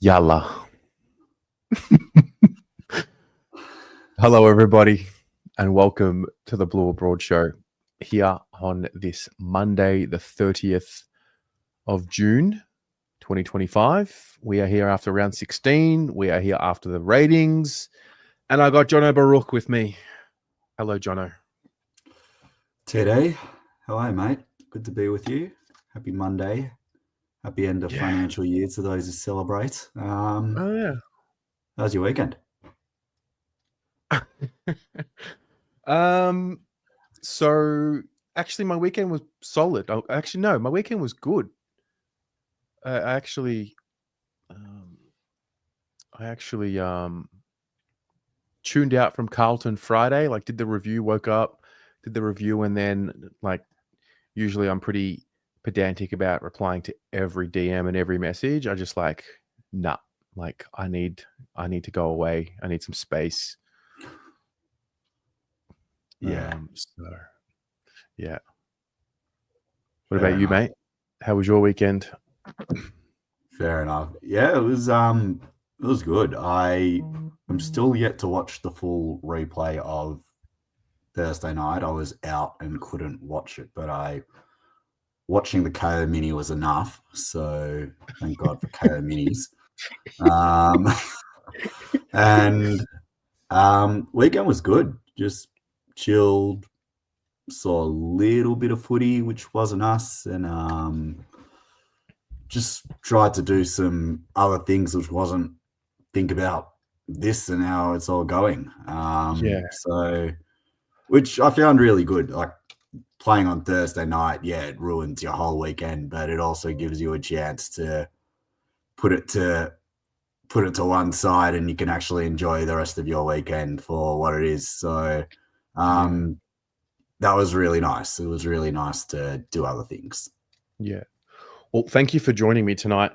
Yalla. Hello, everybody, and welcome to the Blue Abroad Show here on this Monday, the 30th of June, 2025. We are here after round 16. We are here after the ratings. And I got Jono Baruch with me. Hello, Jono. Today, how are you, mate? Good to be with you. Happy Monday. Happy end of financial year to those who celebrate. Oh, yeah. How's your weekend? So actually my weekend was solid. My weekend was good. I actually tuned out from Carlton Friday, like did the review, woke up, did the review, and then like usually I'm pretty pedantic about replying to every DM and every message. I just like, nah, like I need to go away. I need some space. Yeah. Yeah. What about you, mate? How was your weekend? Fair enough. Yeah, it was good. I am still yet to watch the full replay of Thursday night. I was out and couldn't watch it, but watching the KO Mini was enough. So thank God for KO Minis. Weekend was good. Just chilled, saw a little bit of footy, which wasn't us, and just tried to do some other things, which wasn't think about this and how it's all going. So, which I found really good. Like playing on Thursday night, it ruins your whole weekend, but it also gives you a chance to put it to one side, and you can actually enjoy the rest of your weekend for what it is. So, that was really nice. It was really nice to do other things. Yeah. Well, thank you for joining me tonight.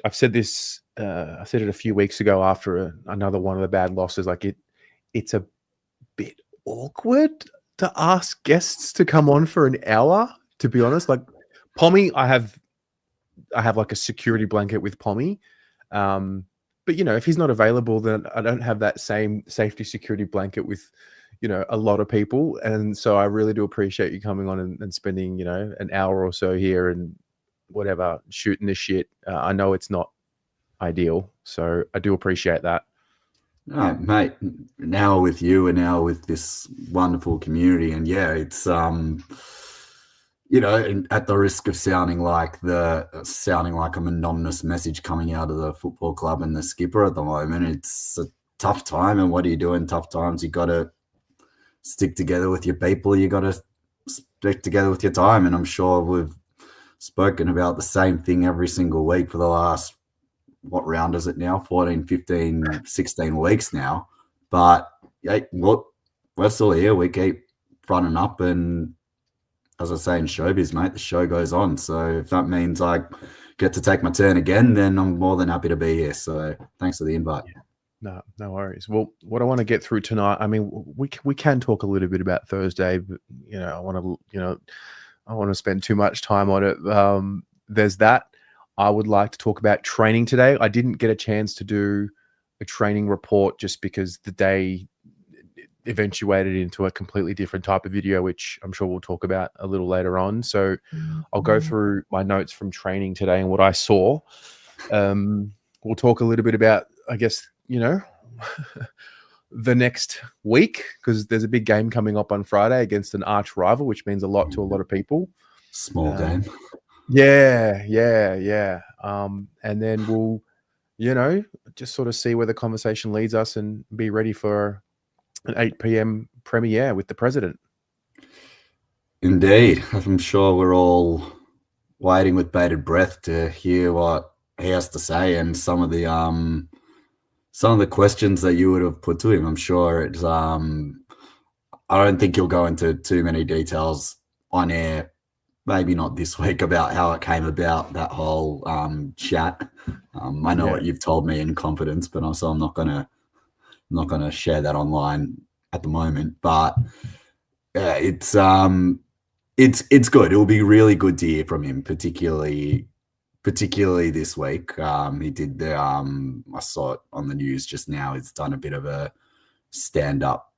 I've said this. I said it a few weeks ago after another one of the bad losses. Like it's a bit awkward to ask guests to come on for an hour. To be honest, like Pommy, I have like a security blanket with Pommy. But if he's not available, then I don't have that same safety security blanket with a lot of people. And so I really do appreciate you coming on and spending an hour or so here and whatever shooting this shit. I know it's not ideal, so I do appreciate that. Oh, mate, now with you and now with this wonderful community, and it's and at the risk of sounding like a monotonous message coming out of the football club and the skipper at the moment, it's a tough time. And what do you do in tough times? You got to stick together with your people. You got to stick together with your time. And I'm sure we've spoken about the same thing every single week for the last, what round is it now? 14, 15, 16 weeks now. But we're still here. We keep running up, and as I say in showbiz, mate, the show goes on. So if that means I get to take my turn again, then I'm more than happy to be here. So thanks for the invite. No worries. Well, what I want to get through tonight, I mean, we can talk a little bit about Thursday, but I want to spend too much time on it. There's that. I would like to talk about training today. I didn't get a chance to do a training report just because the day eventuated into a completely different type of video, which I'm sure we'll talk about a little later on. So I'll go through my notes from training today and what I saw. We'll talk a little bit about, I guess, the next week, because there's a big game coming up on Friday against an arch rival, which means a lot to a lot of people. Small game. Yeah. And then we'll, just sort of see where the conversation leads us and be ready for an 8 p.m. premiere with the president. Indeed. I'm sure we're all waiting with bated breath to hear what he has to say, and some of the questions that you would have put to him. I'm sure it's I don't think you'll go into too many details on air, maybe not this week, about how it came about, that whole chat. I know what you've told me in confidence, but also I'm not gonna share that online at the moment. But it's good. It will be really good to hear from him, particularly particularly this week. He did the I saw it on the news just now. He's done a bit of a stand-up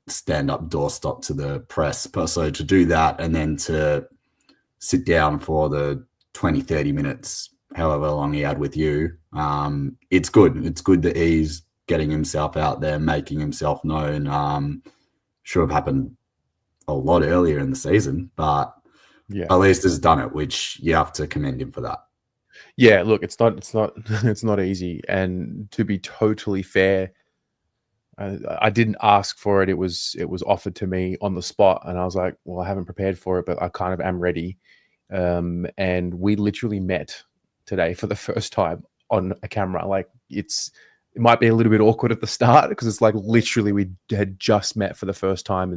doorstop to the press. So to do that and then to sit down for the 20, 30 minutes, however long he had with you, it's good. It's good that he's getting himself out there, making himself known. Should have happened a lot earlier in the season, but at least has done it, which you have to commend him for that. Yeah, look, it's not easy. And to be totally fair, I didn't ask for it. It was offered to me on the spot, and I was like, well, I haven't prepared for it, but I kind of am ready. And we literally met today for the first time on a camera. Like it might be a little bit awkward at the start because it's like literally we had just met for the first time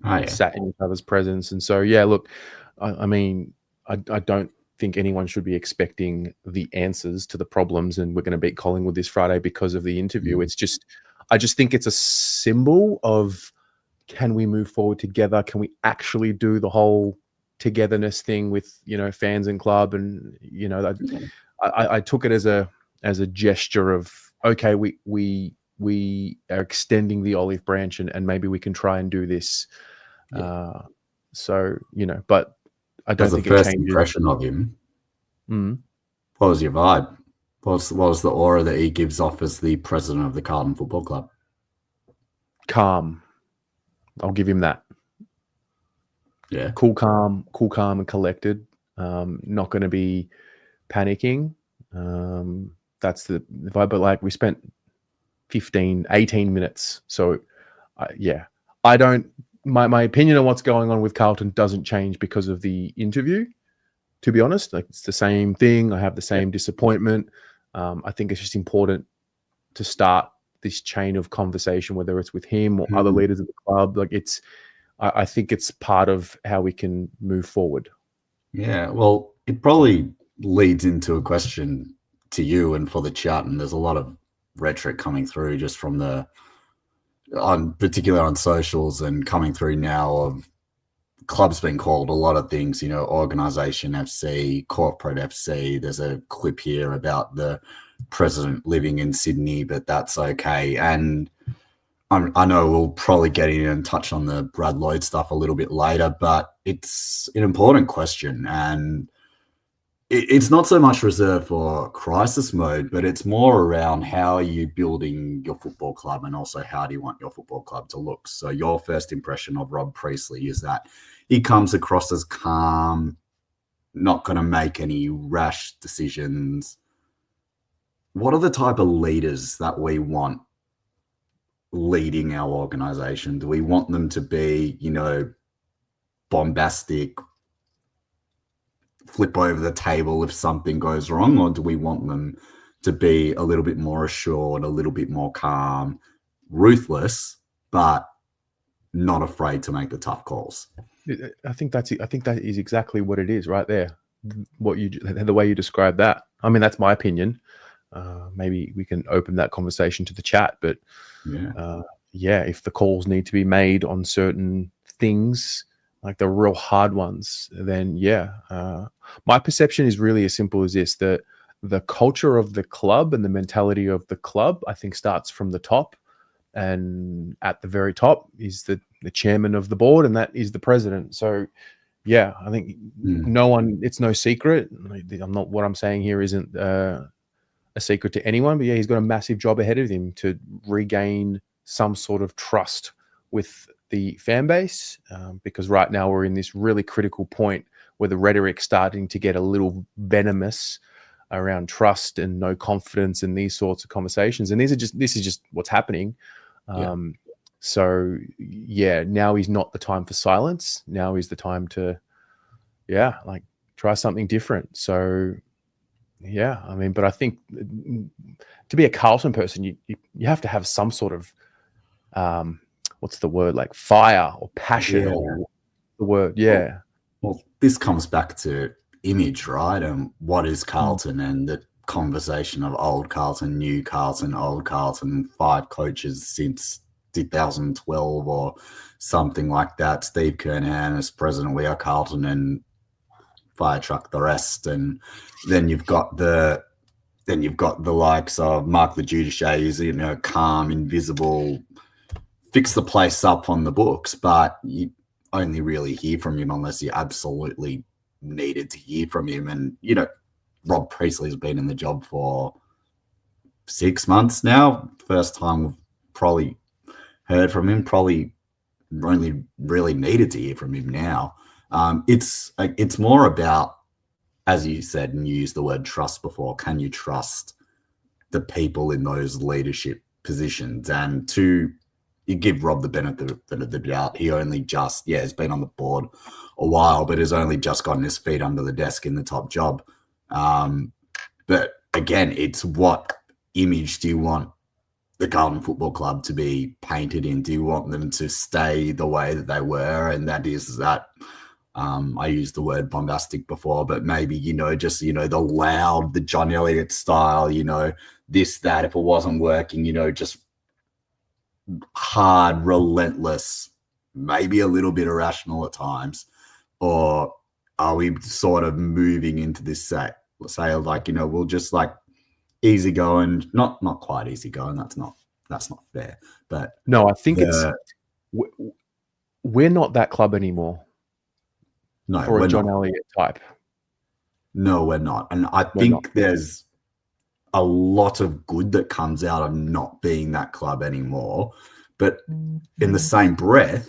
and sat in each other's presence. And so, yeah, look, I mean, I don't think anyone should be expecting the answers to the problems and we're going to beat Collingwood this Friday because of the interview. It's just, I just think it's a symbol of, can we move forward together? Can we actually do the whole togetherness thing with, fans and club? And, I took it as a gesture of, okay, we are extending the olive branch and maybe we can try and do this. So, but I don't think it changes. As a first impression of him, what was your vibe? What was the aura that he gives off as the president of the Carlton Football Club? Calm. I'll give him that. Yeah. Cool, calm and collected. Not going to be panicking. That's the vibe. But like we spent 15, 18 minutes. So I don't, my opinion on what's going on with Carlton doesn't change because of the interview, to be honest. Like it's the same thing. I have the same disappointment. I think it's just important to start this chain of conversation, whether it's with him or other leaders of the club. Like I think it's part of how we can move forward. Yeah. Well, it probably leads into a question to you and for the chat. And there's a lot of rhetoric coming through just from particularly on socials and coming through now of clubs being called a lot of things, Organisation FC, Corporate FC. There's a clip here about the president living in Sydney, but that's okay. And I know we'll probably get in and touch on the Brad Lloyd stuff a little bit later, but it's an important question. And it's not so much reserved for crisis mode, but it's more around how are you building your football club and also how do you want your football club to look? So your first impression of Rob Priestley is that he comes across as calm, not going to make any rash decisions. What are the type of leaders that we want leading our organization? Do we want them to be, bombastic, flip over the table if something goes wrong, or do we want them to be a little bit more assured, a little bit more calm, ruthless, but not afraid to make the tough calls? I think that is exactly what it is right there. The way you describe that. I mean, that's my opinion. Maybe we can open that conversation to the chat, but if the calls need to be made on certain things, like the real hard ones, then my perception is really as simple as this: that the culture of the club and the mentality of the club, I think, starts from the top, and at the very top is the chairman of the board, and that is the president. So I think it's no secret. What I'm saying here isn't a secret to anyone, but he's got a massive job ahead of him to regain some sort of trust with the fan base, because right now we're in this really critical point where the rhetoric's starting to get a little venomous around trust and no confidence and these sorts of conversations. And this is just what's happening. So now is not the time for silence. Now is the time to, try something different. So, I mean, but I think to be a Carlton person, you have to have some sort of, what's the word, like fire or passion or the word. Well, this comes back to image, right? And what is Carlton and the conversation of old Carlton, new Carlton, old Carlton, 5 coaches since 2012 or something like that. Steve Kernahan as president, we are Carlton, and fire truck the rest. And then you've got the likes of Mark Lejudice, who's, calm, invisible, fix the place up on the books, but you only really hear from him unless you absolutely needed to hear from him. And, Rob Priestley's been in the job for 6 months now. First time we've probably heard from him, probably only really needed to hear from him now. It's more about, as you said, and you used the word trust before, can you trust the people in those leadership positions? And you give Rob the benefit of the doubt. He only has been on the board a while, but has only just gotten his feet under the desk in the top job. But again, it's what image do you want the Carlton Football Club to be painted in? Do you want them to stay the way that they were? And that is that, I used the word bombastic before, but maybe, just, the loud, the John Elliott style, this, that, if it wasn't working, just hard, relentless, maybe a little bit irrational at times? Or are we sort of moving into this say like, we'll just like easy going, not quite easy going. That's not fair. But no, I think we're not that club anymore. No, for a John Elliott type. No, we're not. And I think there's a lot of good that comes out of not being that club anymore. But in the same breath,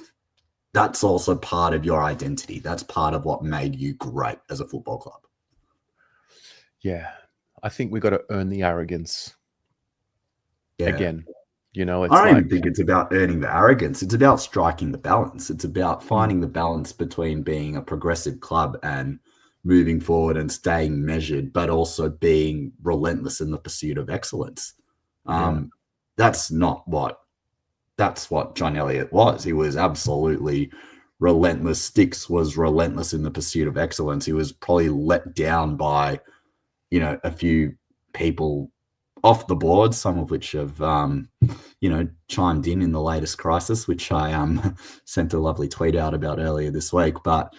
that's also part of your identity. That's part of what made you great as a football club. Yeah. I think we got to earn the arrogance again. It's I don't think it's about earning the arrogance. It's about striking the balance. It's about finding the balance between being a progressive club and moving forward and staying measured, but also being relentless in the pursuit of excellence. That's what John Elliott was. He was absolutely relentless. Sticks was relentless in the pursuit of excellence. He was probably let down by, a few people off the board, some of which have, chimed in the latest crisis, which I sent a lovely tweet out about earlier this week. But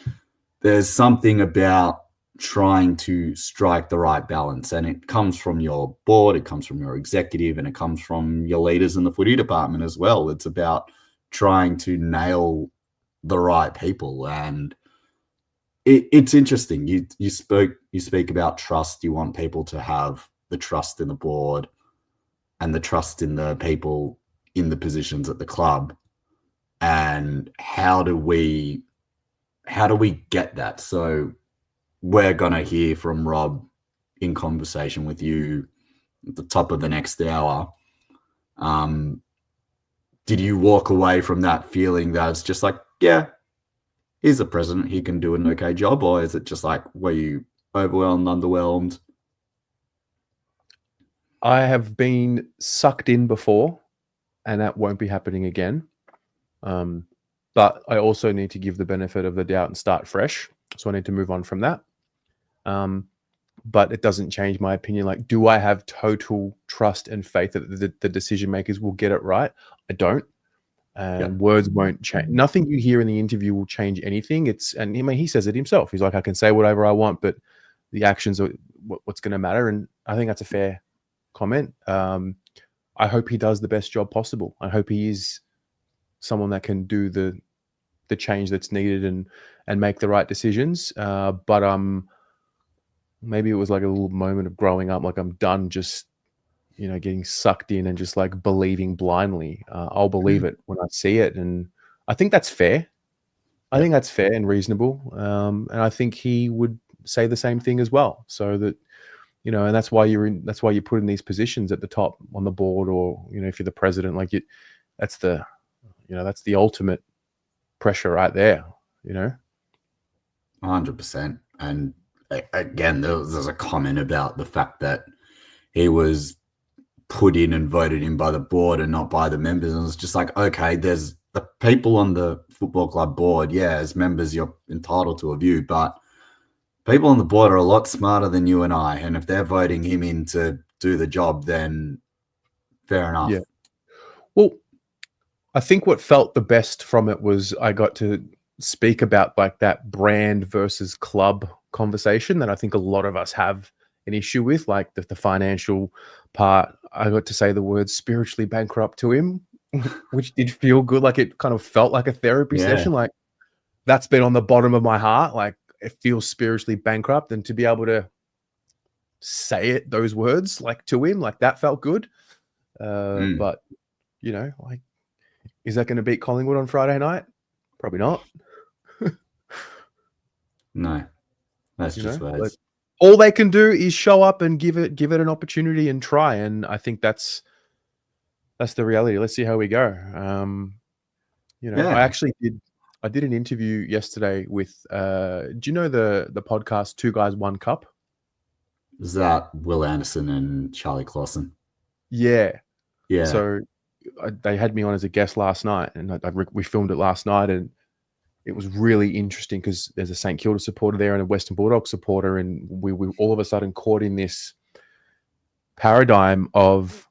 there's something about trying to strike the right balance, and it comes from your board, it comes from your executive, and it comes from your leaders in the footy department as well. It's about trying to nail the right people, and it's interesting. You speak about trust. You want people to have the trust in the board and the trust in the people in the positions at the club. And how do we get that? So we're going to hear from Rob in conversation with you at the top of the next hour. Did you walk away from that feeling that it's just like, yeah, he's the president, he can do an okay job? Or is it just like, were you overwhelmed, underwhelmed? I have been sucked in before, and that won't be happening again. But I also need to give the benefit of the doubt and start fresh. So I need to move on from that. But it doesn't change my opinion. Like, do I have total trust and faith that the decision makers will get it right? I don't. And words won't change. Nothing you hear in the interview will change anything. He says it himself. He's like, I can say whatever I want, but the actions are what's going to matter. And I think that's a fair comment. I hope he does the best job possible. I hope he is someone that can do the change that's needed and make the right decisions. But maybe it was like a little moment of growing up. Like, I'm done just, getting sucked in and just like believing blindly. I'll believe it when I see it. And I think that's fair. I think that's fair and reasonable. And I think he would say the same thing as well. So that, and that's why you put in these positions at the top on the board, or, if you're the president, like that's the ultimate pressure right there, 100%. And again, there's a comment about the fact that he was put in and voted in by the board and not by the members. And it's just like, okay, there's the people on the football club board. Yeah, as members, you're entitled to a view, but people on the board are a lot smarter than you and I. And if they're voting him in to do the job, then fair enough. Yeah. Well, I think what felt the best from it was I got to speak about like that brand versus club conversation that I think a lot of us have an issue with, like the financial part. I got to say the word spiritually bankrupt to him, which did feel good. Like it kind of felt like a therapy Yeah. session. Like that's been on the bottom of my heart. Like it feels spiritually bankrupt, and to be able to say those words like to him, like that felt good. But you know, like, is that going to beat Collingwood on Friday night? Probably not. No, that's You just know, but words. all they can do is show up and give it an opportunity and try. And I think that's the reality. Let's see how we go. You know, Yeah. I did an interview yesterday with do you know the podcast Two Guys One Cup? Is that Will Anderson and Charlie Clausen? Yeah. Yeah. So they had me on as a guest last night, and we filmed it last night, and it was really interesting because there's a St Kilda supporter there and a Western Bulldogs supporter, and we all of a sudden caught in this paradigm of,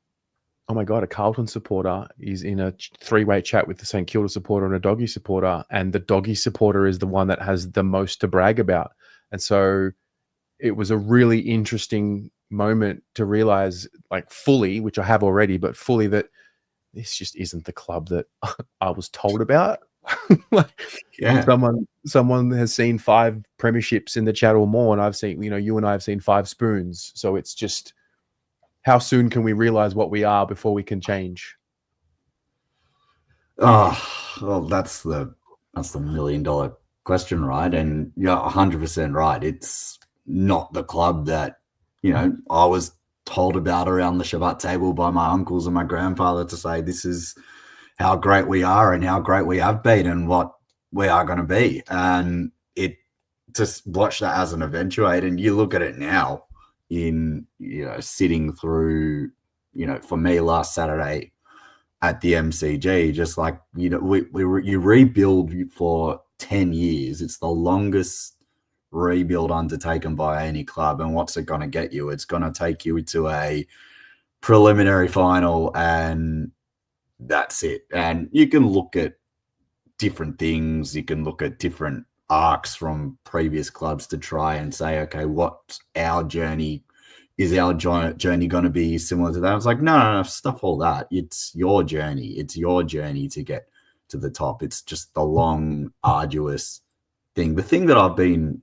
oh my God, a Carlton supporter is in a three-way chat with the St Kilda supporter and a Doggy supporter, and the Doggy supporter is the one that has the most to brag about. And so it was a really interesting moment to realize, like fully, which I have already, but fully, that this just isn't the club that I was told about. Like, Yeah. someone has seen 5 premierships in the chat or more, and I've seen, you know, you and I have seen 5 spoons. So it's just, how soon can we realize what we are before we can change? Oh, well, that's the $1,000,000 question, right? And you're 100% right. It's not the club that, you know, I was told about around the Shabbat table by my uncles and my grandfather to say this is how great we are and how great we have been and what we are going to be. And it just watch that as an eventuate. And you look at it now in, you know, sitting through, you know, for me last Saturday at the MCG, just like, you know, you rebuild for 10 years. It's the longest rebuild undertaken by any club. And what's it going to get you? It's going to take you to a preliminary final, and that's it. And you can look at different things. You can look at different arcs from previous clubs to try and say, okay, what's our journey? Is our journey going to be similar to that? I was like, no, stuff all that. It's your journey. It's your journey to get to the top. It's just the long, arduous thing. The thing that I've been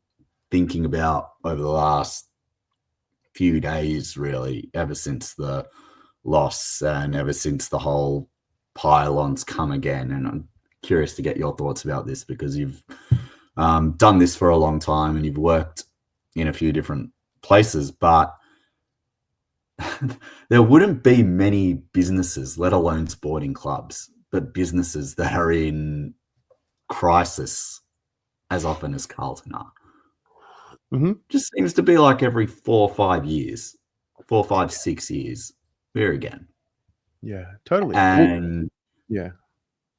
thinking about over the last few days, really, ever since the loss and ever since the whole pylons come again, and I'm curious to get your thoughts about this because you've done this for a long time and you've worked in a few different places, but there wouldn't be many businesses, let alone sporting clubs, but businesses that are in crisis as often as Carlton are. Mm-hmm. Just seems to be like every 4 or 5 years, 4, 5, 6 years, we're again. Yeah, totally. And yeah,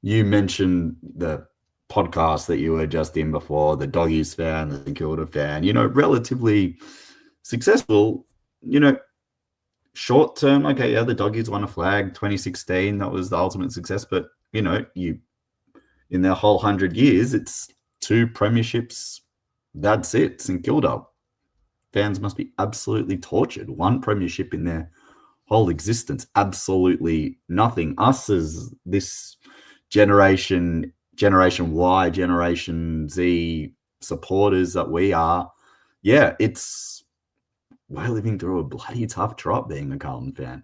you mentioned the podcast that you were just in before, the Doggies fan, the St Kilda fan, you know, relatively successful, you know, short term. Okay, yeah, the Doggies won a flag 2016. That was the ultimate success. But, you know, in their whole 100 years, it's 2 premierships. That's it. St Kilda fans must be absolutely tortured. 1 premiership in their whole existence. Absolutely nothing. Us as this Generation Y, Generation Z supporters that we are, yeah, we're living through a bloody tough trot being a Carlton fan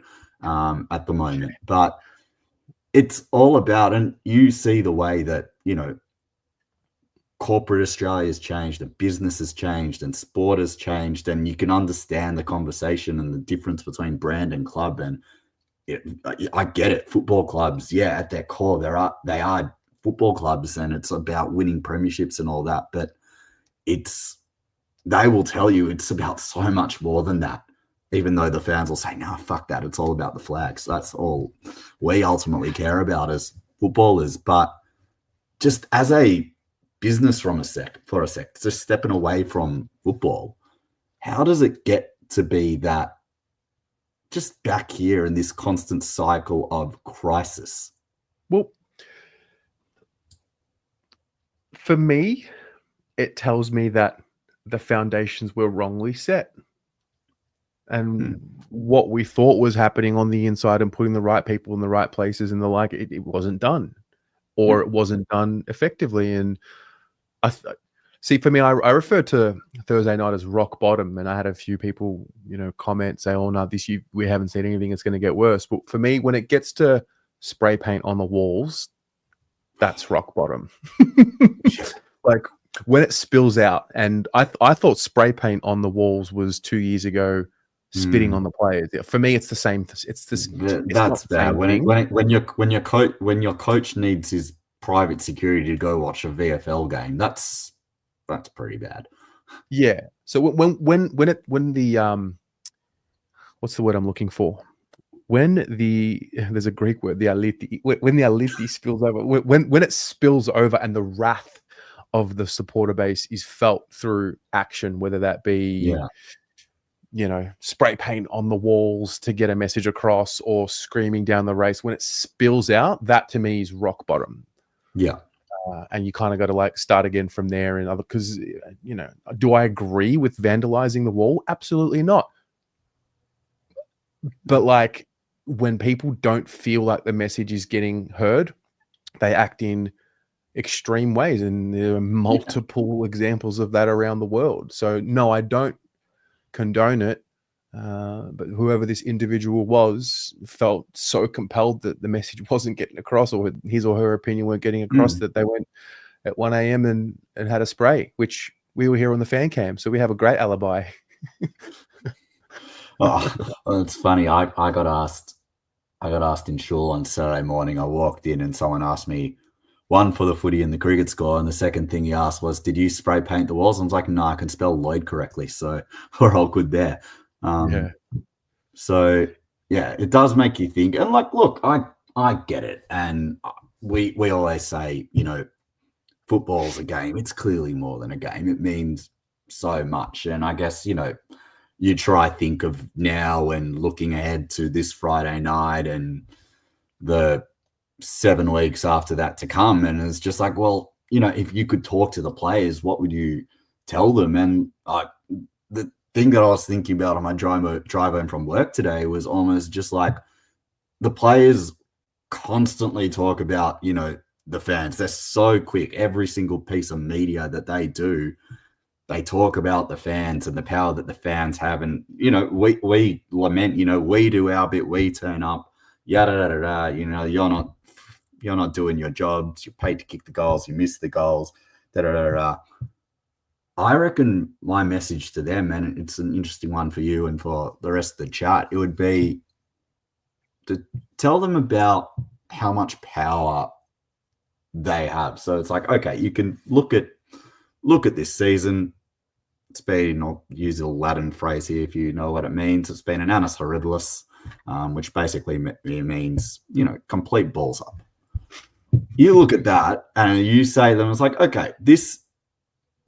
at the moment. But it's all about, and you see the way that, you know, corporate Australia has changed, and business has changed, and sport has changed, and you can understand the conversation and the difference between brand and club. And I get it. Football clubs, yeah, at their core, they are football clubs, and it's about winning premierships and all that. But they will tell you it's about so much more than that. Even though the fans will say, "No, fuck that. It's all about the flags." That's all we ultimately care about as footballers. But just as a business for a sec, just stepping away from football, how does it get to be that just back here in this constant cycle of crisis? well, For me, it tells me that the foundations were wrongly set. And what we thought was happening on the inside and putting the right people in the right places and the like, it wasn't done, or it wasn't done effectively. And see, for me, I refer to Thursday night as rock bottom, and I had a few people, comment, say, "Oh no, we haven't seen anything. It's going to get worse." But for me, when it gets to spray paint on the walls, that's rock bottom. Like when it spills out, and I thought spray paint on the walls was 2 years ago. Spitting on the players. For me, it's the same. It's this. That's bad. When your coach needs his private security to go watch a VFL game, that's pretty bad. Yeah. So when the what's the word I'm looking for? There's a Greek word, the aliti. When the aliti spills over, when it spills over, and the wrath of the supporter base is felt through action, whether that be spray paint on the walls to get a message across, or screaming down the race. When it spills out, that to me is rock bottom. Yeah. And you kind of got to start again from there. And because, do I agree with vandalizing the wall? Absolutely not. But when people don't feel like the message is getting heard, they act in extreme ways. And there are multiple examples of that around the world. So no, I don't condone it, but whoever this individual was felt so compelled that the message wasn't getting across, or his or her opinion weren't getting across, that they went at 1 a.m. and had a spray, which we were here on the fan cam, so we have a great alibi. It's funny. I got asked in shul on Saturday morning. I walked in and someone asked me, one for the footy and the cricket score, and the second thing he asked was, "Did you spray paint the walls?" I was like, "No, I can spell Lloyd correctly, so we're all good there." So yeah, it does make you think. And look, I get it, and we always say, football's a game. It's clearly more than a game. It means so much, and I guess you try think of now and looking ahead to this Friday night and the 7 weeks after that to come, and it's just like, well, if you could talk to the players, what would you tell them? And the thing that I was thinking about on my drive home from work today was almost just like the players constantly talk about the fans. They're so quick. Every single piece of media that they do, they talk about the fans and the power that the fans have. And we lament, we do our bit, we turn up, yada yada yada. You're not doing your jobs. You're paid to kick the goals. You miss the goals. I reckon my message to them, and it's an interesting one for you and for the rest of the chat, it would be to tell them about how much power they have. So it's like, okay, you can look at this season. It's been, I'll use a Latin phrase here if you know what it means. It's been an annus horribilis, which basically means, complete balls up. You look at that and you say to them, it's like, okay, this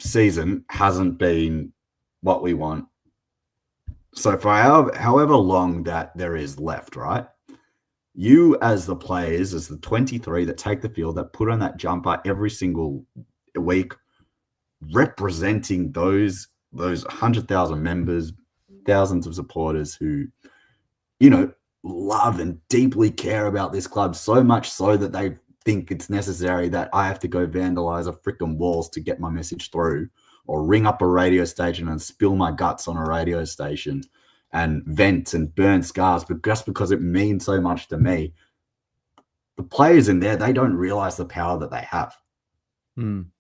season hasn't been what we want. So for however long that there is left, right? You as the players, as the 23 that take the field, that put on that jumper every single week, representing those 100,000 members, thousands of supporters who, love and deeply care about this club, so much so that they think it's necessary that I have to go vandalize a freaking walls to get my message through, or ring up a radio station and spill my guts on a radio station and vent and burn scars, but just because it means so much to me. The players in there, they don't realize the power that they have. And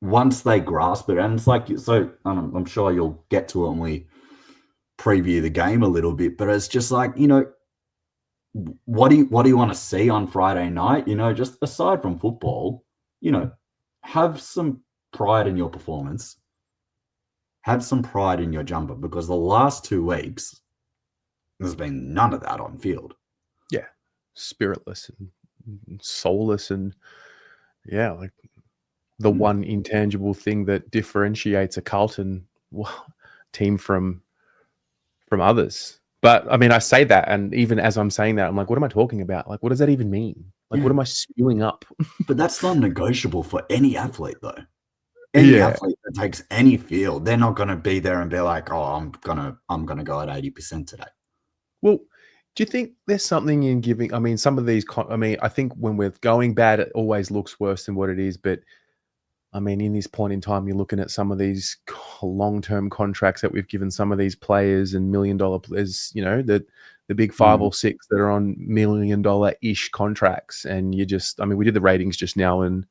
once they grasp it, and it's like, so I'm sure you'll get to it when we preview the game a little bit, but it's just like, what do you want to see on Friday night? Just aside from football, have some pride in your performance, have some pride in your jumper, because the last 2 weeks there's been none of that on field. Yeah, spiritless and soulless, and like the one intangible thing that differentiates a Carlton team from others. But I mean, I say that, and even as I'm saying that, I'm like, what am I talking about? Like, what does that even mean? Like, what am I spewing up? But that's non-negotiable for any athlete, though. Any athlete that takes any field, they're not going to be there and be like, "Oh, I'm gonna go at 80% today." Well, do you think there's something in giving? I mean, some of these. I mean, I think when we're going bad, it always looks worse than what it is. But I mean, in this point in time, you're looking at some of these long-term contracts that we've given some of these players and million-dollar players. You know, the big 5 or 6 that are on million-dollar-ish contracts, and you just. I mean, we did the ratings just now, and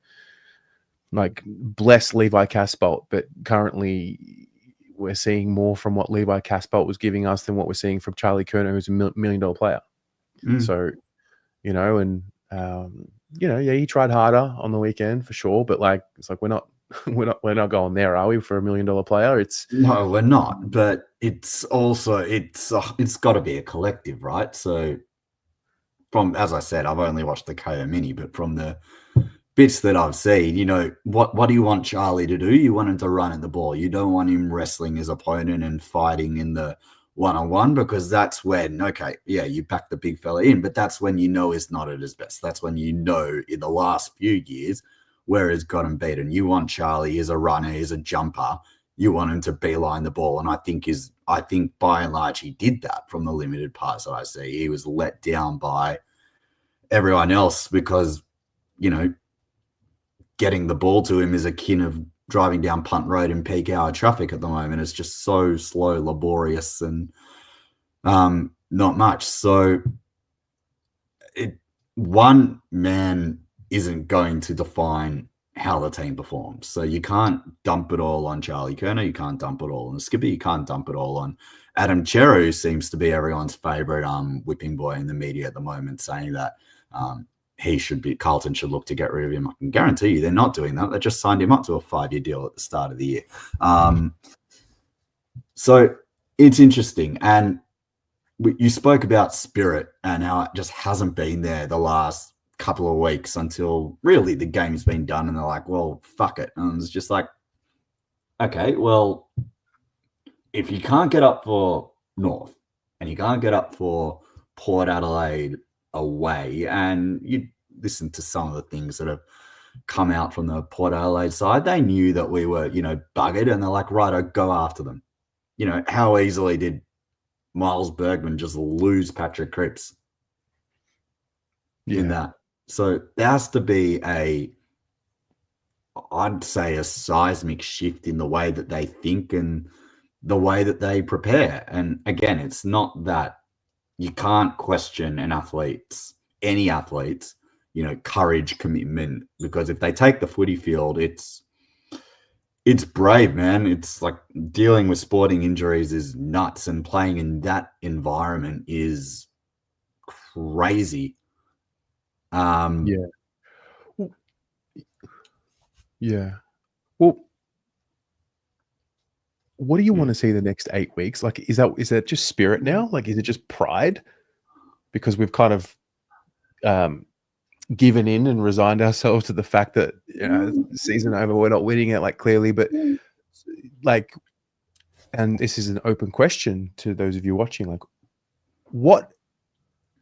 like, bless Levi Casbolt, but currently we're seeing more from what Levi Casbolt was giving us than what we're seeing from Charlie Kerner, who's a million-dollar player. So, you know, and you know, yeah, he tried harder on the weekend for sure, but like, it's like we're not going there, are we, for a million-dollar player? No, we're not. But it's also it's got to be a collective, right? So, as I said, I've only watched the KO Mini, but from the bits that I've seen, you know, what do you want Charlie to do? You want him to run at the ball. You don't want him wrestling his opponent and fighting in the one-on-one, because that's when, okay, yeah, you back the big fella in, but that's when you know he's not at his best. That's when you know in the last few years where he's got him beaten. You want Charlie, he's a runner, he's a jumper. You want him to beeline the ball. And I think by and large he did that from the limited parts that I see. He was let down by everyone else because, you know, getting the ball to him is akin of driving down Punt Road in peak hour traffic at the moment. It's just so slow, laborious, and not much. So one man isn't going to define how the team performs. So you can't dump it all on Charlie Kerner. You can't dump it all on Skippy. You can't dump it all on Adam Cheru, who seems to be everyone's favourite whipping boy in the media at the moment, saying that Carlton should look to get rid of him. I can guarantee you they're not doing that. They just signed him up to a 5-year deal at the start of the year. So it's interesting. And you spoke about spirit and how it just hasn't been there the last couple of weeks until really the game's been done and they're like, well, fuck it. And it's just like, okay, well, if you can't get up for North and you can't get up for Port Adelaide away, and you listen to some of the things that have come out from the Port Adelaide side, they knew that we were, you know, buggered, and they're like, right, I'll go after them. You know, how easily did Miles Bergman just lose Patrick Cripps in that? So there has to be I'd say a seismic shift in the way that they think and the way that they prepare. And again, it's not that you can't question any athlete's, you know, courage, commitment, because if they take the footy field, it's brave, man. It's like dealing with sporting injuries is nuts, and playing in that environment is crazy. Yeah. Well, what do you want to see the next 8 weeks? Like, is that just spirit now? Like, is it just pride? Because we've kind of given in and resigned ourselves to the fact that, you know, season over, we're not winning it, like, clearly, but like, and this is an open question to those of you watching, like,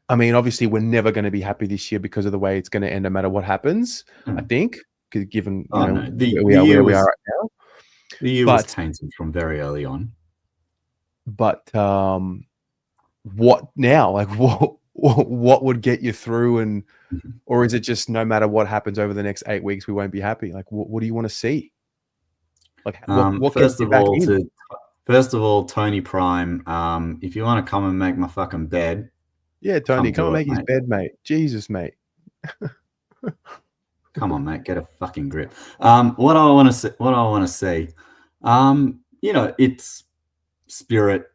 I mean, obviously we're never going to be happy this year because of the way it's going to end no matter what happens, I think, given where we are right now. The year was tainted from very early on. But what now? Like, what would get you through, and or is it just no matter what happens over the next 8 weeks, we won't be happy? Like, what do you want to see? Like, what gets you back in? First of all, Tony Prime, if you want to come and make my fucking bed, yeah, Tony, come and make his bed, mate. Jesus, mate. Come on, mate, get a fucking grip. What I want to see, you know, it's spirit,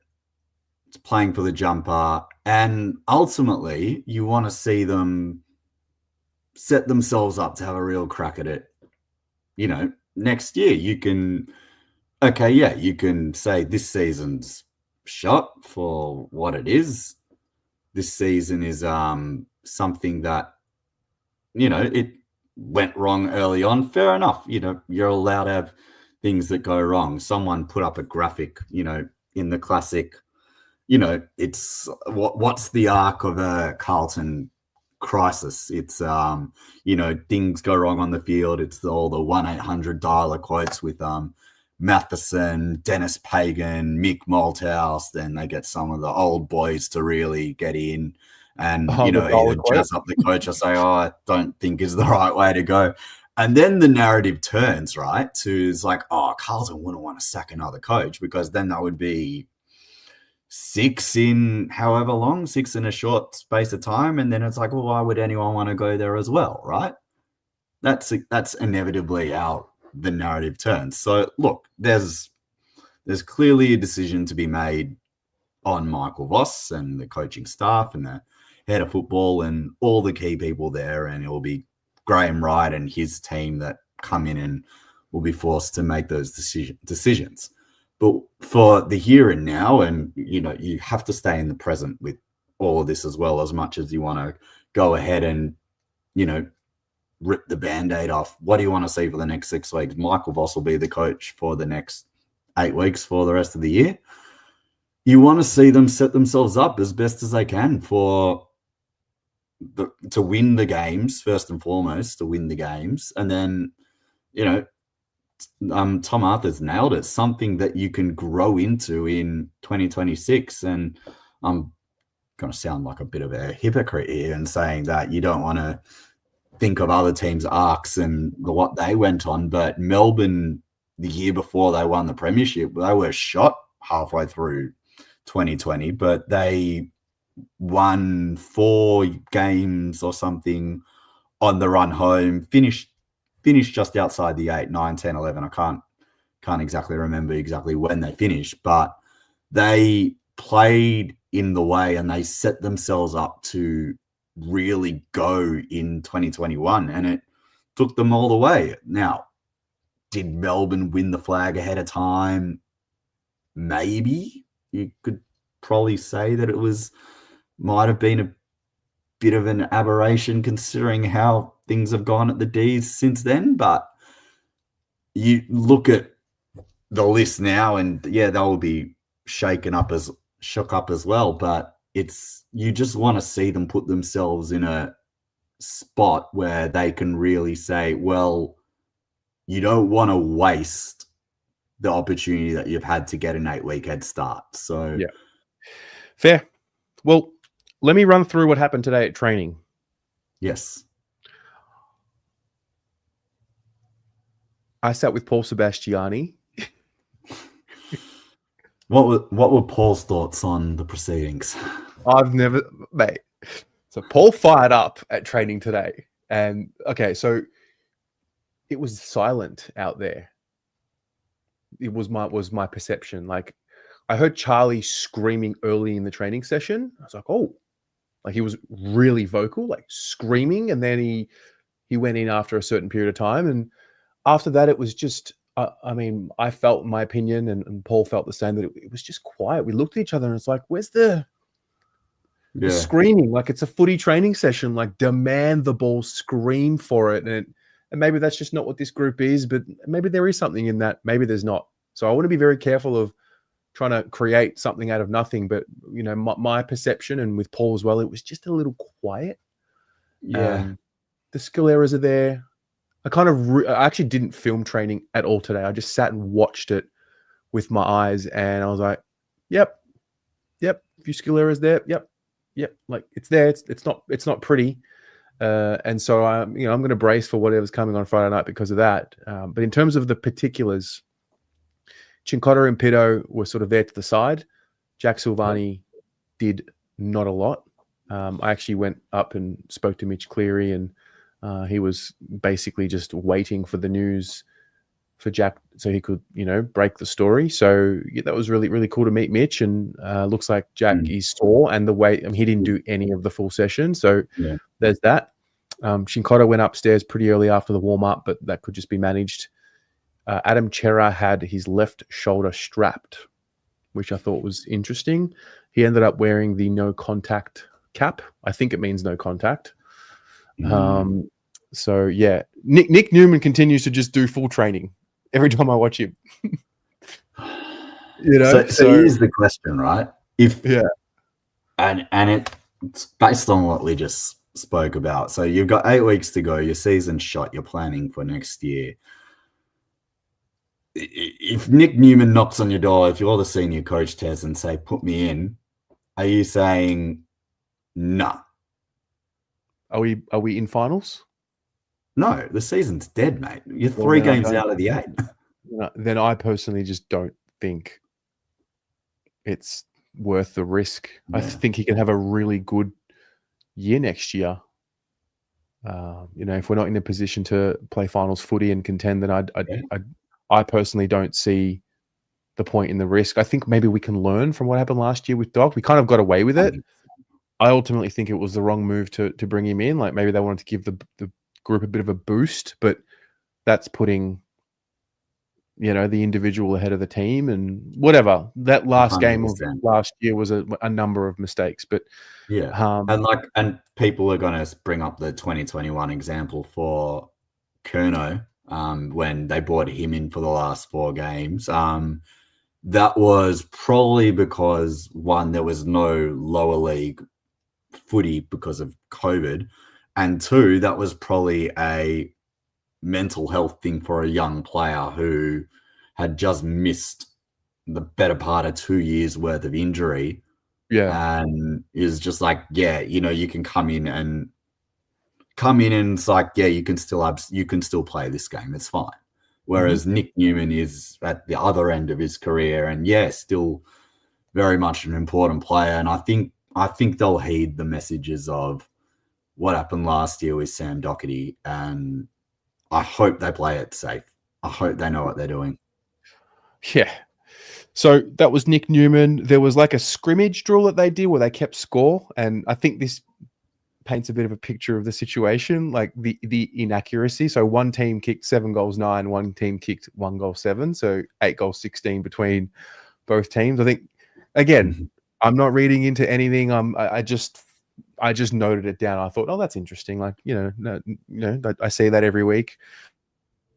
it's playing for the jumper, and ultimately you want to see them set themselves up to have a real crack at it. You know, next year you can say this season's shot for what it is. This season is something that, you know, it went wrong early on. Fair enough. You know, you're allowed to have things that go wrong. Someone put up a graphic, you know, in the classic, you know, it's what's the arc of a Carlton crisis. It's things go wrong on the field. It's all the 1-800 dialer quotes with Matheson, Dennis Pagan, Mick Malthouse. Then they get some of the old boys to really get in and either jazz up the coach or say, I don't think is the right way to go. And then the narrative turns, right, to it's like, Carlton wouldn't want to sack another coach, because then that would be 6 in however long, 6 in a short space of time. And then it's like, well, why would anyone want to go there as well, right? That's inevitably how the narrative turns. So look, there's clearly a decision to be made on Michael Voss and the coaching staff and the head of football and all the key people there, and it will be Graham Wright and his team that come in and will be forced to make those decisions. But for the here and now, and you have to stay in the present with all of this as well, as much as you want to go ahead and rip the Band-Aid off. What do you want to see for the next 6 weeks? Michael Voss will be the coach for the next 8 weeks for the rest of the year. You want to see them set themselves up as best as they can to win the games, first and foremost, to win the games. And then, Tom Arthur's nailed it, something that you can grow into in 2026. And I'm going to sound like a bit of a hypocrite here and saying that you don't want to think of other teams' arcs and what they went on, but Melbourne, the year before they won the premiership, they were shot halfway through 2020, but they won 4 games or something on the run home, finished just outside the 8, 9, 10, 11. I can't exactly remember exactly when they finished, but they played in the way and they set themselves up to really go in 2021, and it took them all the way. Now, did Melbourne win the flag ahead of time? Maybe. You could probably say that it might have been a bit of an aberration considering how things have gone at the D's since then. But you look at the list now and they'll be shook up as well. But you just want to see them put themselves in a spot where they can really say, well, you don't want to waste the opportunity that you've had to get an 8-week head start. So yeah. Fair. Well, let me run through what happened today at training. Yes. I sat with Paul Sebastiani. What were Paul's thoughts on the proceedings? Mate. So Paul fired up at training today. And okay, so it was silent out there. It was my perception. Like, I heard Charlie screaming early in the training session. I was like, oh, like he was really vocal, like screaming. And then he went in after a certain period of time. And after that, it was just, I felt my opinion and Paul felt the same, that it was just quiet. We looked at each other and it's like, where's the screaming? Like, it's a footy training session, like demand the ball, scream for it. And maybe that's just not what this group is, but maybe there is something in that. Maybe there's not. So I want to be very careful of trying to create something out of nothing. But, my perception, and with Paul as well, it was just a little quiet. Yeah. The skill errors are there. I actually didn't film training at all today. I just sat and watched it with my eyes, and I was like, yep, a few skill errors there. Yep. Like, it's there. It's not pretty. And so I'm going to brace for whatever's coming on Friday night because of that. But in terms of the particulars, Cincotta and Pito were sort of there to the side. Jack Silvani did not a lot. I actually went up and spoke to Mitch Cleary, and he was basically just waiting for the news for Jack so he could, break the story. So that was really, really cool to meet Mitch. And looks like Jack is sore, and he didn't do any of the full session. So there's that. Cincotta went upstairs pretty early after the warm-up, but that could just be managed. Adam Chera had his left shoulder strapped, which I thought was interesting. He ended up wearing the no contact cap. I think it means no contact. So yeah, Nick Newman continues to just do full training every time I watch him. So here's the question, right? And it's based on what we just spoke about. So you've got 8 weeks to go. Your season's shot. You're planning for next year. If Nick Newman knocks on your door, if you're the senior coach, Tez, and say, put me in, are you saying no? Are we in finals? No, the season's dead, mate. You're 3 games out of the 8. Then I personally just don't think it's worth the risk. Yeah. I think he can have a really good year next year. If we're not in a position to play finals footy and contend, then I personally don't see the point in the risk. I think maybe we can learn from what happened last year with Doc. We kind of got away with it. I ultimately think it was the wrong move to bring him in. Like maybe they wanted to give the group a bit of a boost, but that's putting the individual ahead of the team and whatever. That last 100%. Game of last year was a number of mistakes, but and people are going to bring up the 2021 example for Curnow when they brought him in for the last 4 games. That was probably because, one, there was no lower league footy because of COVID, and 2, that was probably a mental health thing for a young player who had just missed the better part of 2 years worth of injury. Yeah. And is just like, you can come in and it's like, you can still play this game. It's fine. Whereas Nick Newman is at the other end of his career and still very much an important player. And I think they'll heed the messages of what happened last year with Sam Doherty, and I hope they play it safe. I hope they know what they're doing. Yeah. So that was Nick Newman. There was like a scrimmage drill that they did where they kept score. And I think this paints a bit of a picture of the situation, like the inaccuracy. So one team kicked 7 goals 9, one team kicked 1 goal 7. So 8 goals 16 between both teams. I think, again, I'm not reading into anything. I just noted it down. I thought, oh, that's interesting. Like, I see that every week.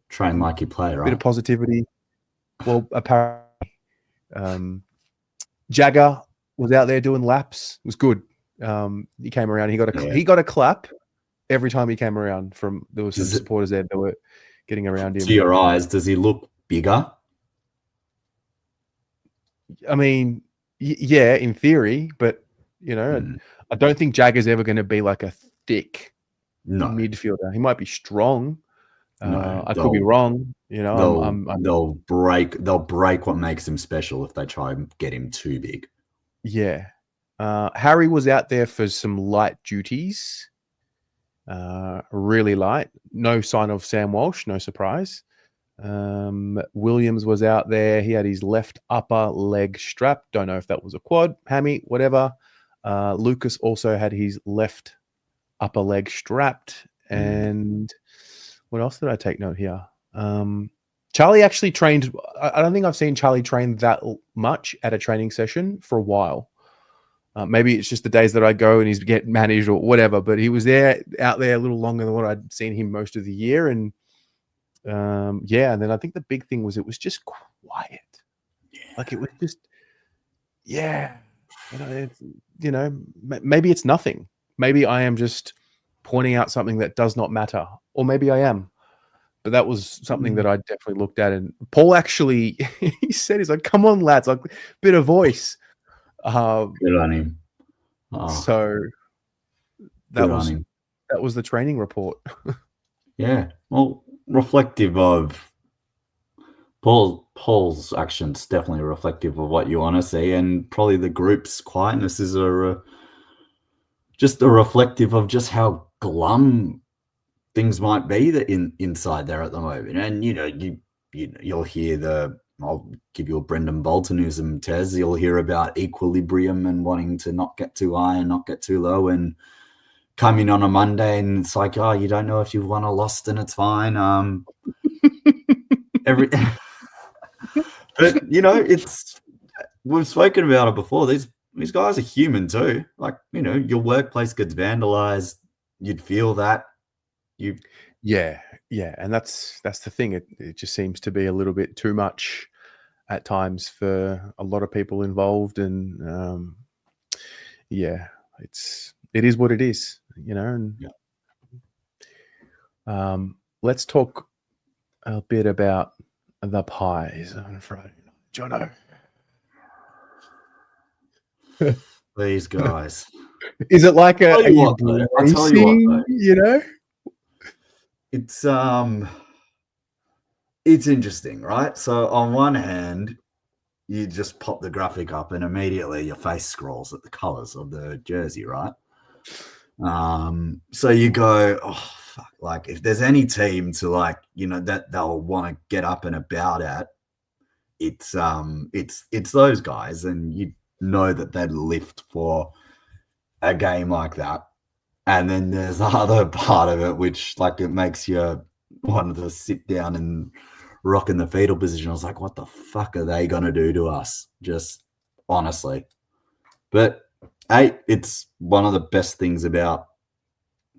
Train like you play, right? Bit of positivity. Well, apparently, Jagger was out there doing laps. It was good. He came around. He got a clap every time he came around. There was some supporters there that were getting around him. To your eyes, does he look bigger? I mean, yeah, in theory, but I don't think Jagger's ever going to be like a thick midfielder. He might be strong. I could be wrong. They'll break what makes him special if they try and get him too big. Yeah. Harry was out there for some light duties. Really light. No sign of Sam Walsh, no surprise. Williams was out there. He had his left upper leg strapped. Don't know if that was a quad, hammy, whatever. Lucas also had his left upper leg strapped. And what else did I take note here? Charlie actually trained. I don't think I've seen Charlie train that much at a training session for a while. Maybe it's just the days that I go and he's getting managed or whatever, but he was out there a little longer than what I'd seen him most of the year. And and then I think the big thing was it was just quiet. Yeah. Like it was just, maybe it's nothing. Maybe I am just pointing out something that does not matter, or maybe I am. But that was something that I definitely looked at. And Paul actually, he's like, come on, lads, like bit of voice. Good on him. So that was the training report. Yeah. Well, reflective of Paul's actions, definitely reflective of what you want to see. And probably the group's quietness is just a reflective of just how glum things might be that inside there at the moment. And you'll hear I'll give you a Brendan Boltonism, Tez. You'll hear about equilibrium and wanting to not get too high and not get too low, and come in on a Monday and it's like, oh, you don't know if you've won or lost, and it's fine. But we've spoken about it before. These guys are human too. Like, your workplace gets vandalized, you'd feel that. And that's the thing. It just seems to be a little bit too much at times for a lot of people involved, and it is what it is. And Yeah. let's talk a bit about the Pies on Friday night. Jono. These guys. Is it like I'll are tell you you what, though. I'll tell you what, bracing, though. It's interesting, right? So on one hand, you just pop the graphic up and immediately your face scrolls at the colors of the jersey, right? So you go, oh fuck, like if there's any team to that they'll want to get up and about at, it's those guys, and you know that they'd lift for a game like that. And then there's the other part of it, which it makes you want to sit down and rock in the fetal position. I was like, what the fuck are they going to do to us? Just honestly. But hey, it's one of the best things about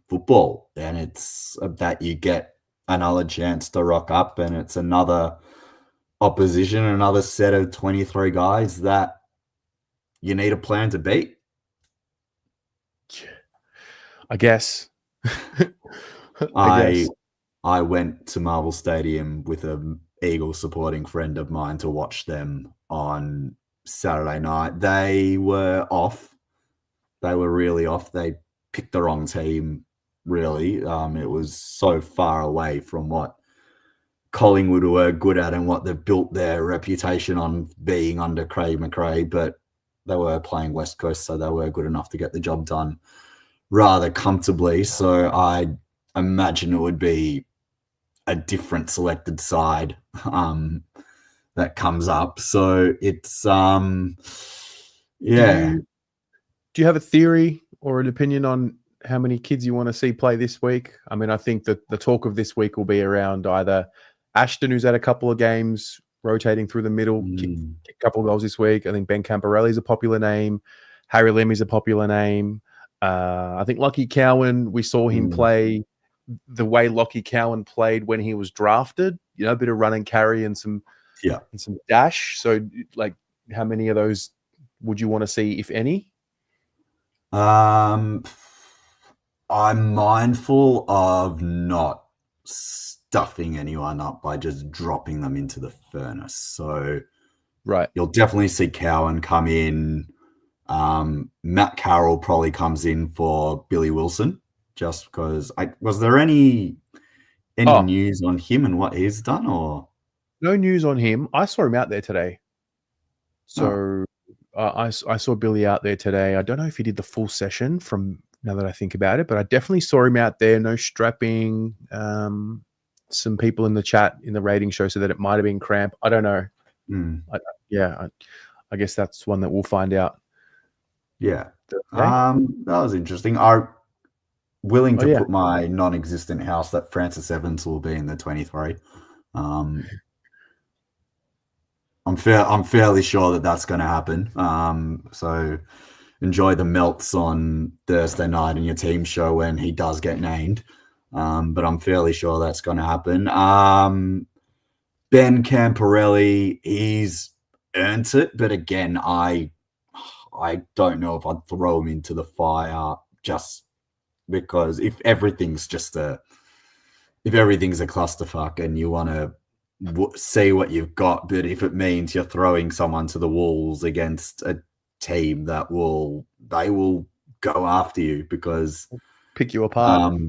football. And it's that you get another chance to rock up, and it's another opposition, another set of 23 guys that you need a plan to beat. I guess. I went to Marvel Stadium with an Eagle supporting friend of mine to watch them on Saturday night. They were off. They were really off. They picked the wrong team, really. It was so far away from what Collingwood were good at and what they've built their reputation on being under Craig McRae, but they were playing West Coast, so they were good enough to get the job done rather comfortably. So I imagine it would be a different selected side that comes up. So it's yeah. Do you have a theory or an opinion on how many kids you want to see play this week? I mean, I think that the talk of this week will be around either Ashton, who's had a couple of games rotating through the middle, kicked a couple of goals this week. I think Ben Camporelli is a popular name. Harry Lemmy's a popular name. I think Lockie Cowan, we saw him play the way Lockie Cowan played when he was drafted, a bit of run and carry and some dash. So how many of those would you want to see, if any? I'm mindful of not stuffing anyone up by just dropping them into the furnace. So right, you'll definitely see Cowan come in. Matt Carroll probably comes in for Billy Wilson, just because. Was there any news on him and what he's done, or no news on him? I saw him out there today. So I saw Billy out there today. I don't know if he did the full session from now that I think about it, but I definitely saw him out there. No strapping. Some people in the chat in the rating show said that it might have been cramp. I don't know. I guess that's one that we'll find out. Yeah. That was interesting. I'm willing to put my non-existent house that Francis Evans will be in the 23. I'm fairly sure that that's going to happen. So enjoy the melts on Thursday night in your team show when he does get named. But I'm fairly sure that's going to happen. Ben Camporelli, he's earned it, but again, I don't know if I'd throw him into the fire just because if everything's a clusterfuck and you want to see what you've got, but if it means you're throwing someone to the wolves against a team they will go after you because pick you apart.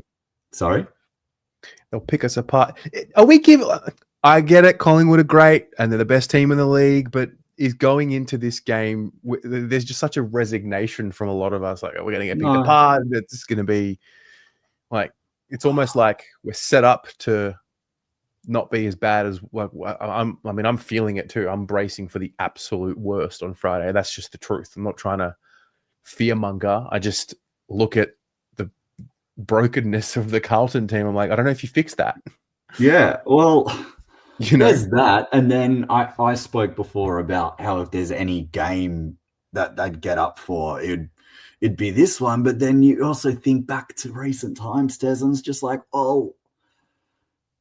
Sorry, they'll pick us apart. I get it. Collingwood are great and they're the best team in the league, but is going into this game, there's just such a resignation from a lot of us. Like, we're going to get picked apart. It's going to be it's almost like we're set up to not be as bad as I'm feeling it too. I'm bracing for the absolute worst on Friday. That's just the truth. I'm not trying to fearmonger. I just look at the brokenness of the Carlton team. I'm like, I don't know if you fix that. Yeah, well, there's that. And then I spoke before about how if there's any game that they'd get up for, it'd be this one. But then you also think back to recent times, Tez, and it's just like,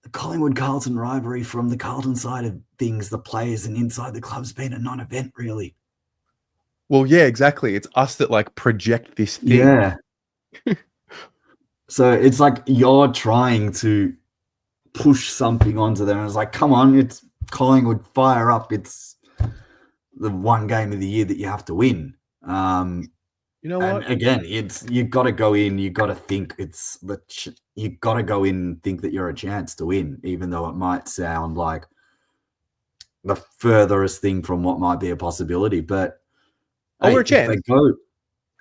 the Collingwood-Carlton rivalry from the Carlton side of things, the players and inside the club's been a non-event, really. Well, yeah, exactly. It's us that project this thing. Yeah. So it's like you're trying to push something onto them. It's like, come on, it's Collingwood, fire up. It's the one game of the year that you have to win. You know And what? again, you've got to go in, you've got to think you've got to go in and think that you're a chance to win, even though it might sound like the furthest thing from what might be a possibility. But Oh, hey, we're a if they chance. go,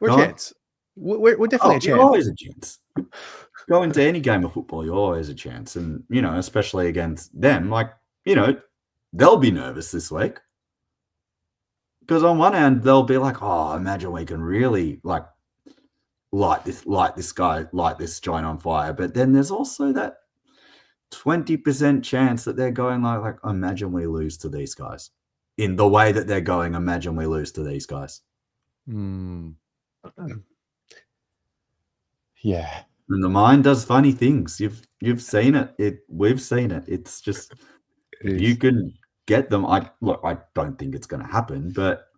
We're a huh? chance. We're definitely a You're chance. always a chance. Go into any game of football, you're always a chance. And, especially against them, like, they'll be nervous this week. Because on one hand, they'll be like, oh, imagine we can really light this joint on fire. But then there's also that 20% chance that they're going like, imagine we lose to these guys. In the way that they're going, imagine we lose to these guys. Yeah. And the mind does funny things. You've seen it. We've seen it. It's just if you can get them. I don't think it's going to happen, but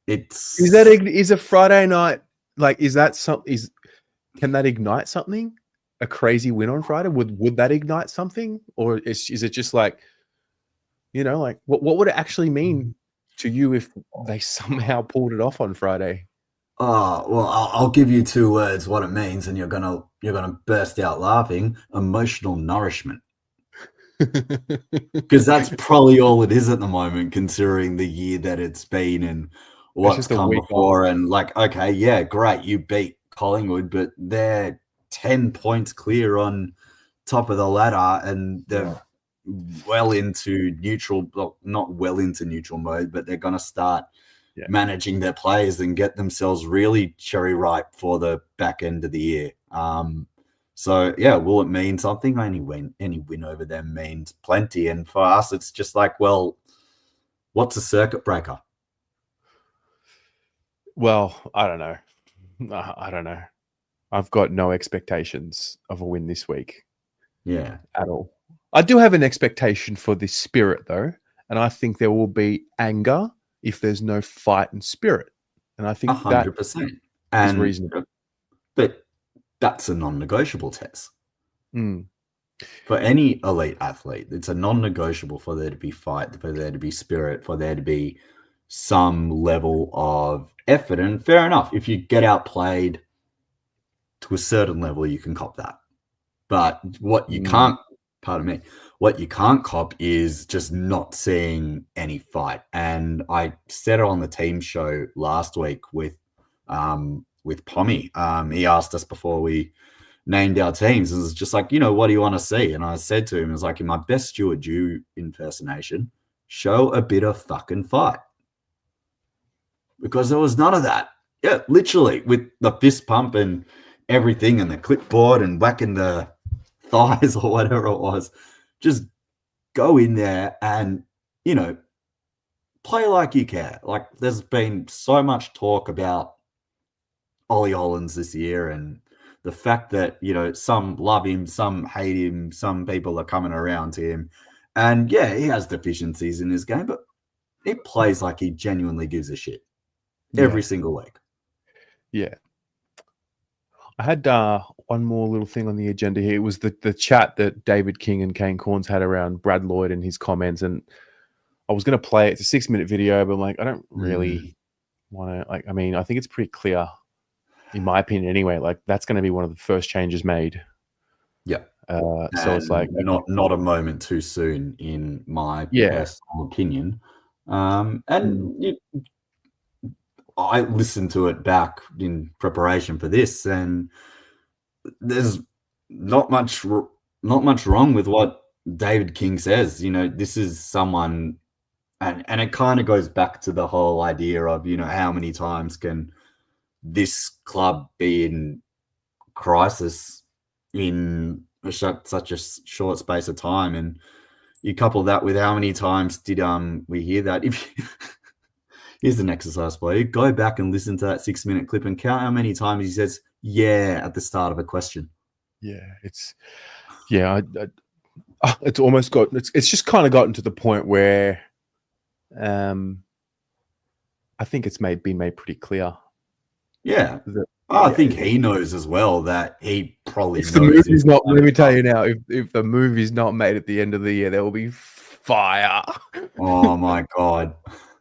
is a Friday night can that ignite something? A crazy win on Friday would that ignite something, or is it just like, what would it actually mean to you if they somehow pulled it off on Friday? Oh, well, I'll give you 2 words what it means, and you're gonna burst out laughing. Emotional nourishment, because that's probably all it is at the moment, considering the year that it's been and what's come before. And okay, yeah, great, you beat Collingwood, but they're 10 points clear on top of the ladder, and they're well into neutral. Well, not well into neutral mode, but they're gonna start managing their players and get themselves really cherry ripe for the back end of the year. So yeah, will it mean something? Any win over them means plenty. And for us, it's just like, well, what's a circuit breaker? Well, I don't know. I don't know. I've got no expectations of a win this week. Yeah. At all. I do have an expectation for the spirit, though. And I think there will be anger if there's no fight and spirit. And I think 100%. Is reasonable. But that's a non-negotiable, Tess. Mm. For any elite athlete, it's a non-negotiable for there to be fight, for there to be spirit, for there to be some level of effort. And fair enough, if you get outplayed to a certain level, you can cop that. But what you can't, what you can't cop is just not seeing any fight. And I said it on the team show last week with Pommy. He asked us before we named our teams. It was just like, what do you want to see? And I said to him, it was like, in my best Stuart Dew impersonation, show a bit of fucking fight. Because there was none of that. Yeah, literally, with the fist pump and everything and the clipboard and whacking the thighs or whatever it was, just go in there and, play like you care. Like, there's been so much talk about Ollie Hollands this year and the fact that, some love him, some hate him, some people are coming around to him. And yeah, he has deficiencies in his game, but he plays like he genuinely gives a shit every single week. Yeah. I had one more little thing on the agenda here. It was the chat that David King and Kane Corns had around Brad Lloyd and his comments. And I was going to play it. It's a 6-minute video, but I'm like, I don't really want to, I think it's pretty clear, in my opinion anyway, that's going to be one of the first changes made. Yeah. So it's like, not a moment too soon, in my personal opinion. I listened to it back in preparation for this, and there's not much wrong with what David King says. This is someone, and it kind of goes back to the whole idea of, how many times can this club be in crisis in such a short space of time? And you couple that with how many times did we hear that? Here's an exercise for you. Go back and listen to that 6-minute clip and count how many times he says "yeah" at the start of a question. Yeah, it's almost it's just kind of gotten to the point where I think it's been made pretty clear. Yeah. I think he knows as well that he probably If the knows movie's not, let me tell you now, if the movie's not made at the end of the year, there will be fire. Oh my God.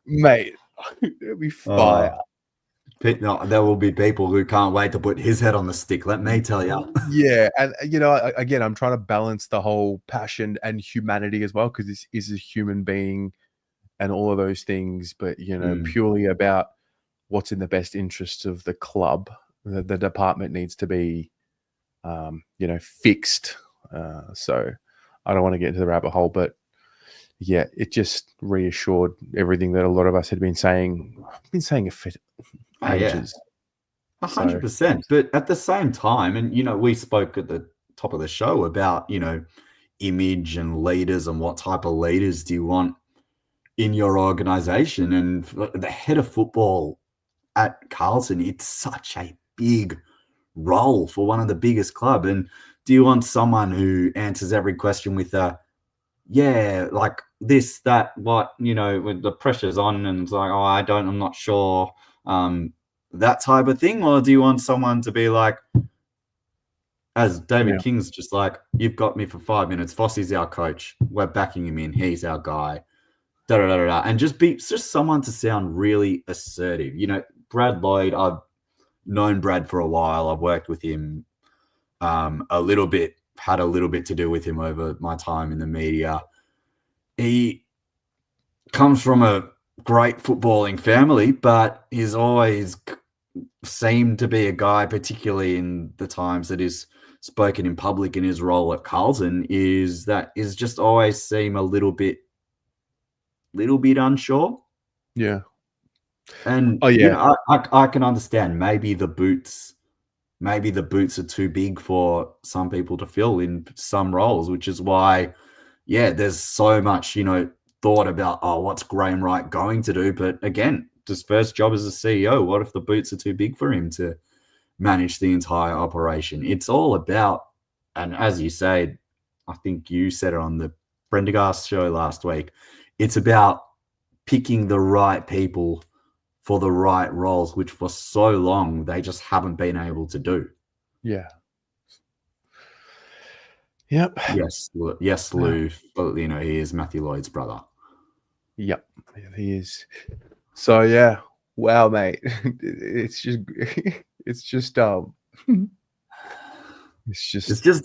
Mate, there'll be fire. No, there will be people who can't wait to put his head on the stick, let me tell you. Yeah, and you know, again, I'm trying to balance the whole passion and humanity as well, because this is a human being and all of those things, but you know, purely about what's in the best interest of the club. The department needs to be, you know, fixed. So I don't want to get into the rabbit hole, but yeah, it just reassured everything that a lot of us had been saying. I've been saying it for ages. 100%. But at the same time, and you know, we spoke at the top of the show about, you know, image and leaders and what type of leaders do you want in your organization. And the head of football at Carlton, it's such a big role for one of the biggest club. And do you want someone who answers every question with yeah, like this, that, what, you know, when the pressure's on and it's like, oh, I'm not sure, that type of thing? Or do you want someone to be like, as David King's just like, you've got me for 5 minutes. Fossey's our coach. We're backing him in. He's our guy. Da, da, da, da. And just someone to sound really assertive. You know, Brad Lloyd, I've known Brad for a while. I've worked with him a little bit, had a little bit to do with him over my time in the media. He comes from a great footballing family, but he's always seemed to be a guy, particularly in the times that he's spoken in public in his role at Carlton, is just always seem a little bit unsure. Yeah. And you know, I can understand maybe the boots are too big for some people to fill in some roles, which is why, yeah, there's so much, you know, thought about, oh, what's Graham Wright going to do? But again, his first job as a CEO, what if the boots are too big for him to manage the entire operation? It's all about, and as you said, I think you said it on the Prendergast show last week, it's about picking the right people for the right roles, which for so long they just haven't been able to do. Yeah. Yep. Yes, Lou. You know, he is Matthew Lloyd's brother. Yep, he is. So yeah, wow, mate. It's just it's just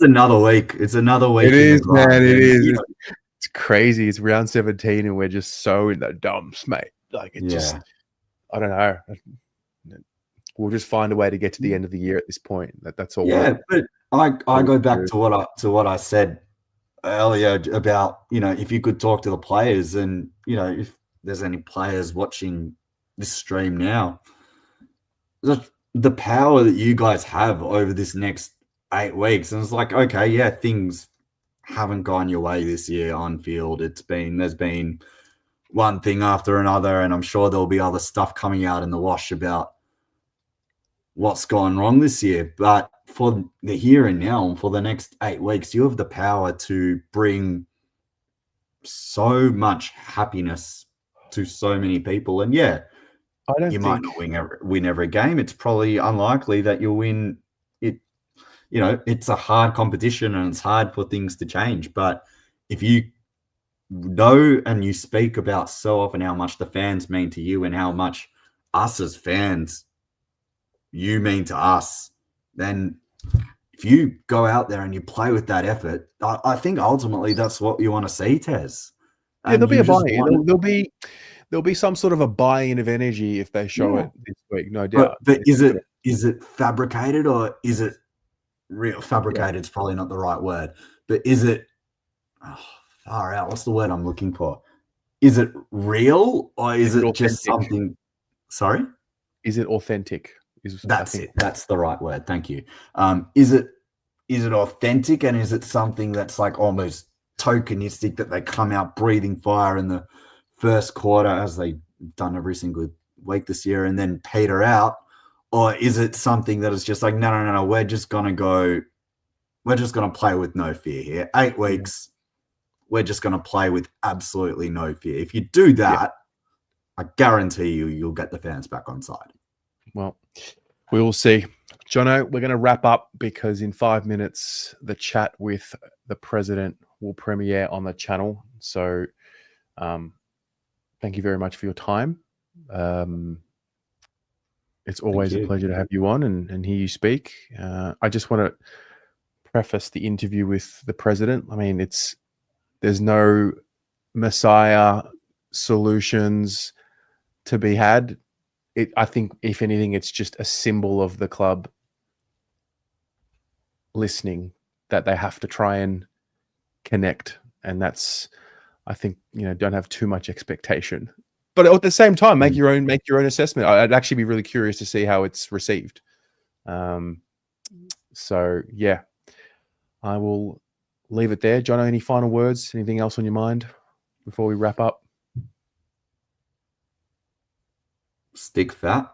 another week. It's another week. It is, man. It is. You know, it's crazy. It's round 17 and we're just so in the dumps, mate. Like it just, I don't know. We'll just find a way to get to the end of the year at this point. That's all. Yeah, but I go back to what I said earlier about, you know, if you could talk to the players, and you know, if there's any players watching this stream now, the power that you guys have over this next 8 weeks, and it's like, okay, yeah, things haven't gone your way this year on field. There's been one thing after another, and I'm sure there'll be other stuff coming out in the wash about what's gone wrong this year. But for the here and now, for the next 8 weeks, you have the power to bring so much happiness to so many people. And yeah, you might not win every game. It's probably unlikely that you'll win it. You know, it's a hard competition and it's hard for things to change. But if you know and you speak about so often how much the fans mean to you and how much us as fans you mean to us, then if you go out there and you play with that effort, I think ultimately that's what you want to see, Tez. Yeah, there'll be a buy-in. There'll be some sort of a buy-in of energy if they show it this week, no doubt. But is it fabricated or is it real? Fabricated is probably not the right word, but is it far out? What's the word I'm looking for? Is it real or is it just something? Sorry? Is it authentic? That's it. That's the right word. Thank you. Is it authentic, and is it something that's like almost tokenistic, that they come out breathing fire in the first quarter as they've done every single week this year and then peter out? Or is it something that is just like, no, we're just going to play with no fear here. 8 weeks, we're just going to play with absolutely no fear. If you do that, I guarantee you'll get the fans back on side. Well, we will see. Jono, we're going to wrap up because in 5 minutes, the chat with the president will premiere on the channel. So thank you very much for your time. It's always a pleasure to have you on and hear you speak. I just want to preface the interview with the president. I mean, there's no messiah solutions to be had. I think, if anything, it's just a symbol of the club listening, that they have to try and connect. And that's, I think, don't have too much expectation. But at the same time, make your own assessment. I'd actually be really curious to see how it's received. So yeah, I will leave it there. Jono, any final words? Anything else on your mind before we wrap up? Stick fat.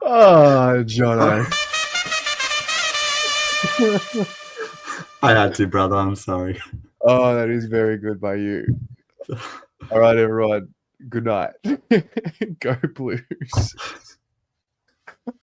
Oh, Jono. I had to, brother. I'm sorry. Oh, that is very good by you. All right, everyone. Good night. Go Blues.